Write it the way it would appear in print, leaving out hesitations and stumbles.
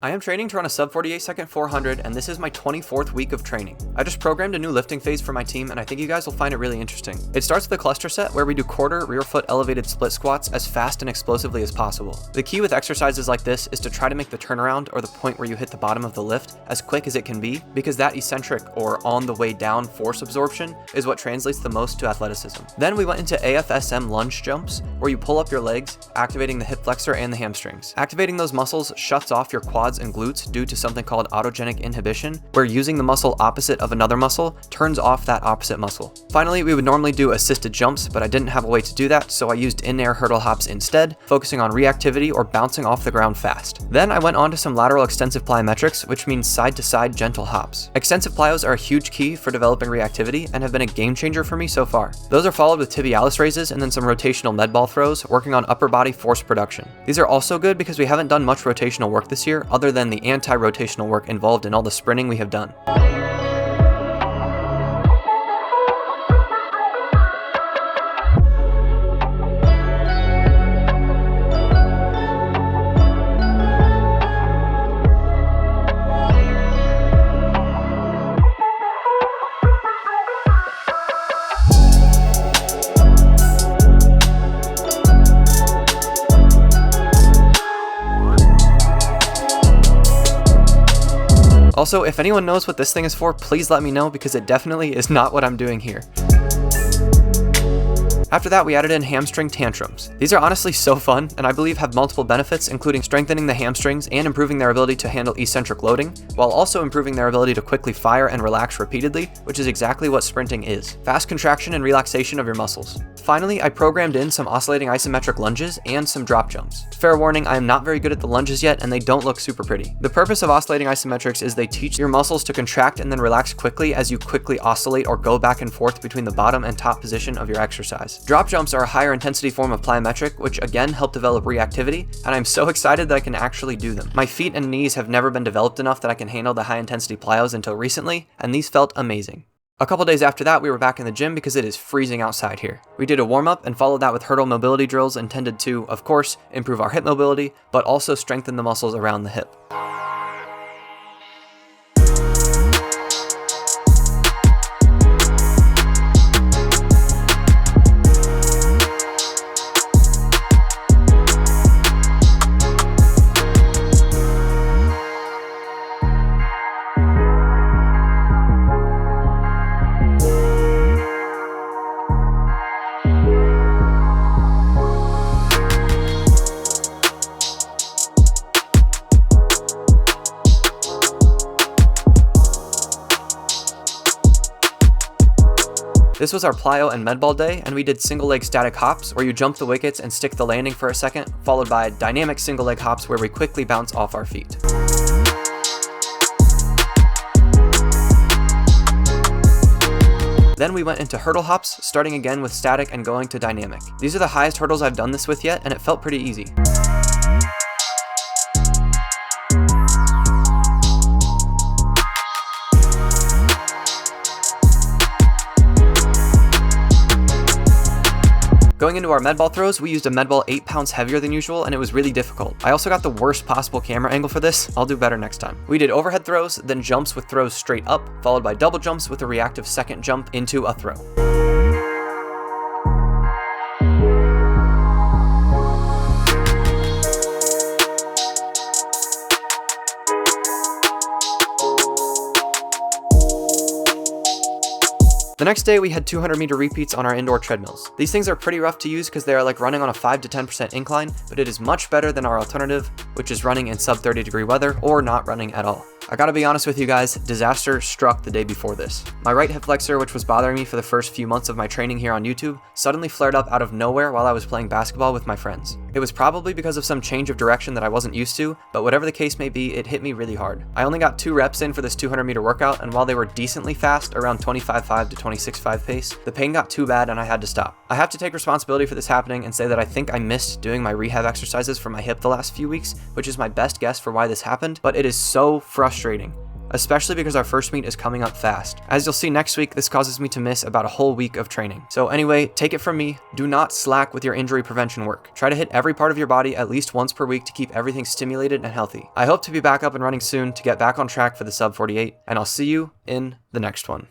I am training to run a sub 48 second 400, and this is my 24th week of training. I just programmed a new lifting phase for my team, and I think you guys will find it really interesting. It starts with a cluster set where we do quarter rear foot elevated split squats as fast and explosively as possible. The key with exercises like this is to try to make the turnaround, or the point where you hit the bottom of the lift, as quick as it can be, because that eccentric or on the way down force absorption is what translates the most to athleticism. Then we went into AFSM lunge jumps, where you pull up your legs, activating the hip flexor and the hamstrings. Activating those muscles shuts off your quads and glutes due to something called autogenic inhibition, where using the muscle opposite of another muscle turns off that opposite muscle. Finally, we would normally do assisted jumps, but I didn't have a way to do that, so I used in-air hurdle hops instead, focusing on reactivity or bouncing off the ground fast. Then I went on to some lateral extensive plyometrics, which means side-to-side gentle hops. Extensive plyos are a huge key for developing reactivity and have been a game changer for me so far. Those are followed with tibialis raises and then some rotational medball throws, working on upper body force production. These are also good because we haven't done much rotational work this year, other than the anti-rotational work involved in all the sprinting we have done. Also, if anyone knows what this thing is for, please let me know, because it definitely is not what I'm doing here. After that, we added in hamstring tantrums. These are honestly so fun, and I believe have multiple benefits, including strengthening the hamstrings and improving their ability to handle eccentric loading, while also improving their ability to quickly fire and relax repeatedly, which is exactly what sprinting is. Fast contraction and relaxation of your muscles. Finally, I programmed in some oscillating isometric lunges and some drop jumps. Fair warning, I am not very good at the lunges yet, and they don't look super pretty. The purpose of oscillating isometrics is they teach your muscles to contract and then relax quickly as you quickly oscillate or go back and forth between the bottom and top position of your exercise. Drop jumps are a higher intensity form of plyometric, which again help develop reactivity, and I'm so excited that I can actually do them. My feet and knees have never been developed enough that I can handle the high intensity plyos until recently, and these felt amazing. A couple days after that, we were back in the gym because it is freezing outside here. We did a warm-up and followed that with hurdle mobility drills intended to, of course, improve our hip mobility, but also strengthen the muscles around the hip. This was our plyo and medball day, and we did single leg static hops where you jump the wickets and stick the landing for a second, followed by dynamic single leg hops where we quickly bounce off our feet. Then we went into hurdle hops, starting again with static and going to dynamic. These are the highest hurdles I've done this with yet, and it felt pretty easy. Going into our medball throws, we used a medball 8 pounds heavier than usual, and it was really difficult. I also got the worst possible camera angle for this. I'll do better next time. We did overhead throws, then jumps with throws straight up, followed by double jumps with a reactive second jump into a throw. The next day, we had 200 meter repeats on our indoor treadmills. These things are pretty rough to use because they are like running on a 5 to 10% incline, but it is much better than our alternative, which is running in sub 30-degree weather or not running at all. I gotta be honest with you guys, disaster struck the day before this. My right hip flexor, which was bothering me for the first few months of my training here on YouTube, suddenly flared up out of nowhere while I was playing basketball with my friends. It was probably because of some change of direction that I wasn't used to, but whatever the case may be, it hit me really hard. I only got 2 reps in for this 200 meter workout, and while they were decently fast, around 25.5 to 26.5 pace, the pain got too bad and I had to stop. I have to take responsibility for this happening and say that I think I missed doing my rehab exercises for my hip the last few weeks, which is my best guess for why this happened, but it is so frustrating. especially because our first meet is coming up fast. As you'll see next week, this causes me to miss about a whole week of training. So anyway, take it from me, do not slack with your injury prevention work. Try to hit every part of your body at least once per week to keep everything stimulated and healthy. I hope to be back up and running soon to get back on track for the sub 48, and I'll see you in the next one.